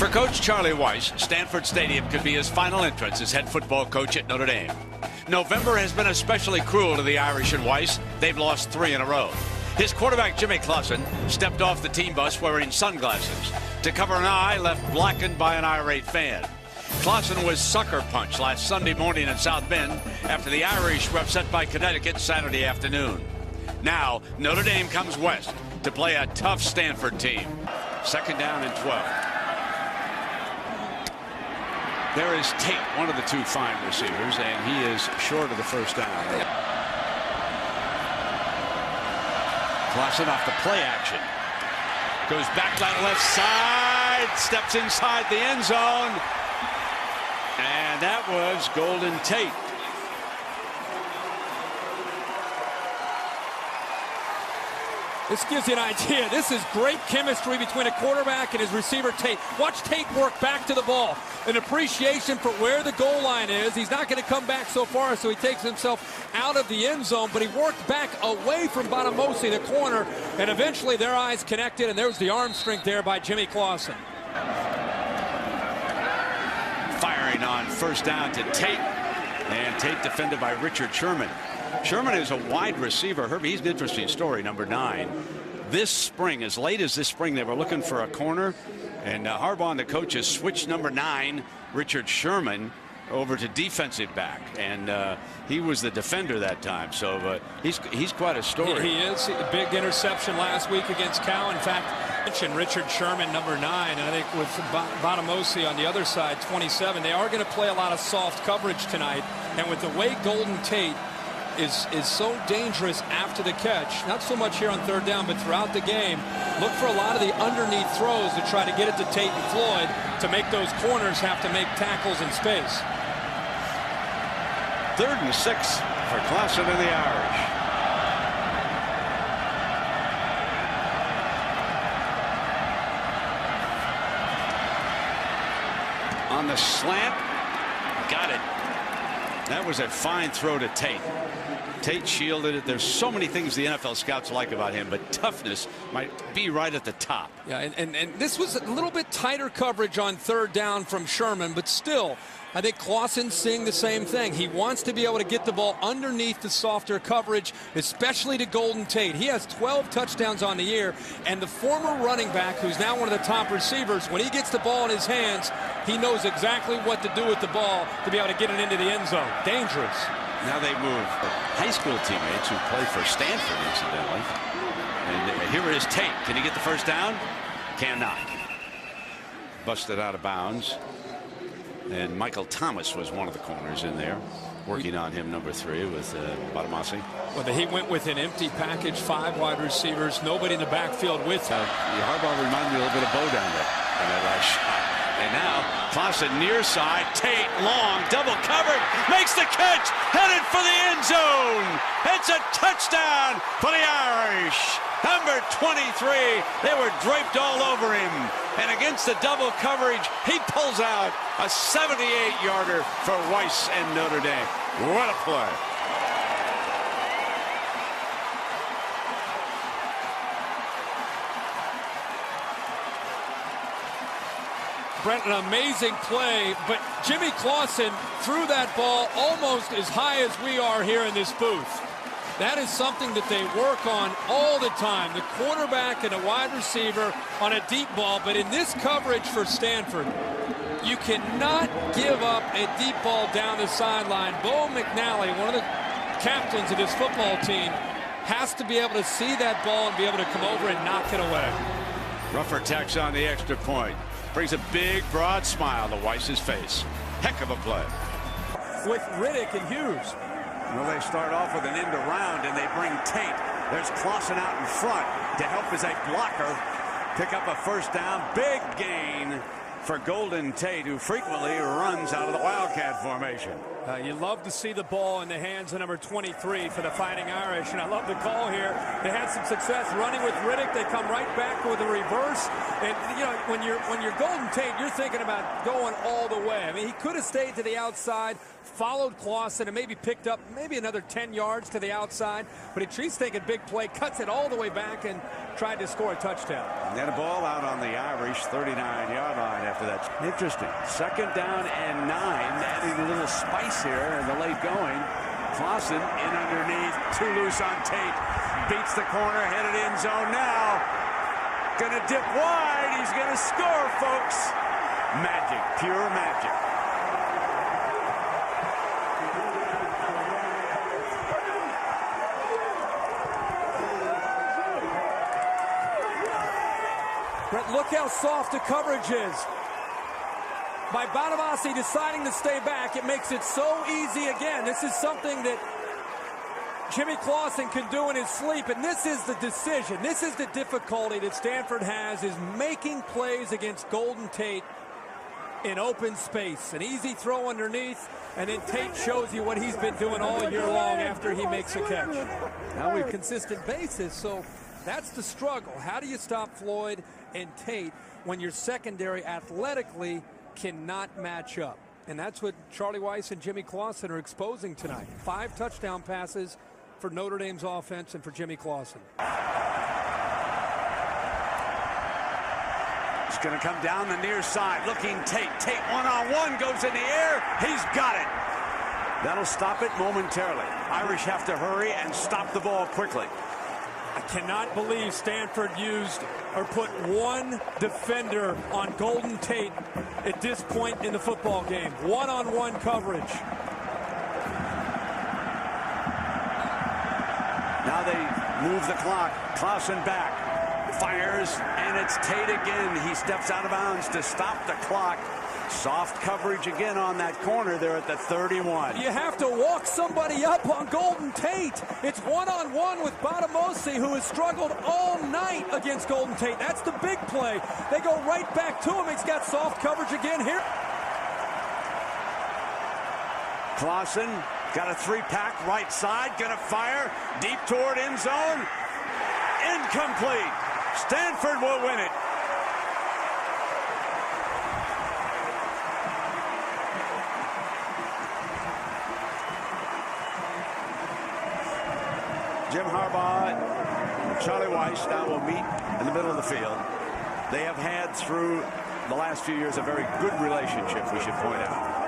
For Coach Charlie Weis, Stanford Stadium could be his final entrance as head football coach at Notre Dame. November has been especially cruel to the Irish and Weis. They've lost 3 in a row. His quarterback, Jimmy Clausen, stepped off the team bus wearing sunglasses to cover an eye left blackened by an irate fan. Clausen was sucker punched last Sunday morning in South Bend after the Irish were upset by Connecticut Saturday afternoon. Now, Notre Dame comes west to play a tough Stanford team. 2nd down and 12. There is Tate, one of the 2 fine receivers, and he is short of the first down. Clausen off the play action. Goes back down the left side, steps inside the end zone, and that was Golden Tate. This gives you an idea. This is great chemistry between a quarterback and his receiver, Tate. Watch Tate work back to the ball. An appreciation for where the goal line is. He's not going to come back so far, so he takes himself out of the end zone, but he worked back away from Bonamosi, the corner, and eventually their eyes connected, and there's the arm strength there by Jimmy Clausen. Firing on first down to Tate, and Tate defended by Richard Sherman. Sherman is a wide receiver. Herbie, he's an interesting story, number 9. This spring, as late as this spring, they were looking for a corner, and Harbaugh and the coaches switched number 9, Richard Sherman, over to defensive back, and he was the defender that time. So he's quite a story. He is. A big interception last week against Cal. In fact, mentioned Richard Sherman, number 9, and I think with Bonamosi on the other side, 27. They are going to play a lot of soft coverage tonight, and with the way Golden Tate is so dangerous after the catch, not so much here on 3rd down, but throughout the game, look for a lot of the underneath throws to try to get it to Tate and Floyd to make those corners have to make tackles in space. 3rd and 6 for Clausen and the Irish. On the slant, got it. That was a fine throw to Tate. Tate shielded it. There's so many things the NFL scouts like about him, but toughness might be right at the top. Yeah, and this was a little bit tighter coverage on 3rd down from Sherman, but still, I think Clausen's seeing the same thing. He wants to be able to get the ball underneath the softer coverage, especially to Golden Tate. He has 12 touchdowns on the year, and the former running back, who's now one of the top receivers, when he gets the ball in his hands, he knows exactly what to do with the ball to be able to get it into the end zone. Dangerous. Now they move high school teammates who play for Stanford, incidentally. And here is Tate. Can he get the first down? Cannot. Busted out of bounds. And Michael Thomas was one of the corners in there, working on him, number 3, with Bonamosi. Well, he went with an empty package, 5 wide receivers, nobody in the backfield with him. Harbaugh reminded me a little bit of Bo down there in that last shot. And now Clausen near side, Tate long, double covered, makes the catch, headed for the end zone. It's a touchdown for the Irish. Number 23, they were draped all over him. And against the double coverage, he pulls out a 78-yarder for Weis and Notre Dame. What a play. Brent, an amazing play, but Jimmy Clausen threw that ball almost as high as we are here in this booth. That is something that they work on all the time. The quarterback and a wide receiver on a deep ball, but in this coverage for Stanford, you cannot give up a deep ball down the sideline. Bo McNally, one of the captains of this football team, has to be able to see that ball and be able to come over and knock it away. Rougher tacks on the extra point. Brings a big, broad smile to Weis's face. Heck of a play. With Riddick and Hughes. Well, they start off with an end around, and they bring Tate. There's Clausen out in front to help as a blocker pick up a first down. Big gain for Golden Tate, who frequently runs out of the Wildcat formation. You love to see the ball in the hands of number 23 for the Fighting Irish, and I love the call here. They had some success running with Riddick. They come right back with a reverse, and you know when you're Golden Tate, you're thinking about going all the way. I mean, he could have stayed to the outside, followed Clausen, and maybe picked up maybe another 10 yards to the outside, but he's thinking big play, cuts it all the way back, and tried to score a touchdown. And then a ball out on the Irish 39-yard line after after that. Interesting. 2nd down and 9. Adding a little spice here in the late going. Clausen in underneath. Too loose on Tate. Beats the corner. Headed end zone now. Gonna dip wide. He's gonna score, folks. Magic. Pure magic. Brett, look how soft the coverage is. By Bonamasi deciding to stay back, it makes it so easy again. This is something that Jimmy Clausen can do in his sleep, and this is the decision. This is the difficulty that Stanford has, is making plays against Golden Tate in open space. An easy throw underneath, and then Tate shows you what he's been doing all year long after he makes a catch. Now on a consistent basis, so that's the struggle. How do you stop Floyd and Tate when your secondary athletically cannot match up? And that's what Charlie Weiss and Jimmy Clausen are exposing tonight. 5 touchdown passes for Notre Dame's offense and for Jimmy Clausen. He's going to come down the near side, looking Tate. Tate one-on-one, goes in the air. He's got it. That'll stop it momentarily. Irish have to hurry and stop the ball quickly. I cannot believe Stanford used or put one defender on Golden Tate at this point in the football game. One-on-one coverage. Now they move the clock. Clausen back. Fires, and it's Tate again. He steps out of bounds to stop the clock. Soft coverage again on that corner there at the 31. You have to walk somebody up on Golden Tate. It's one-on-one with Bonamasi, who has struggled all night against Golden Tate. That's the big play. They go right back to him. He's got soft coverage again here. Clausen got a 3-pack right side, gonna fire deep toward end zone. Incomplete. Stanford will win it. Jim Harbaugh and Charlie Weiss now will meet in the middle of the field. They have had through the last few years a very good relationship, we should point out.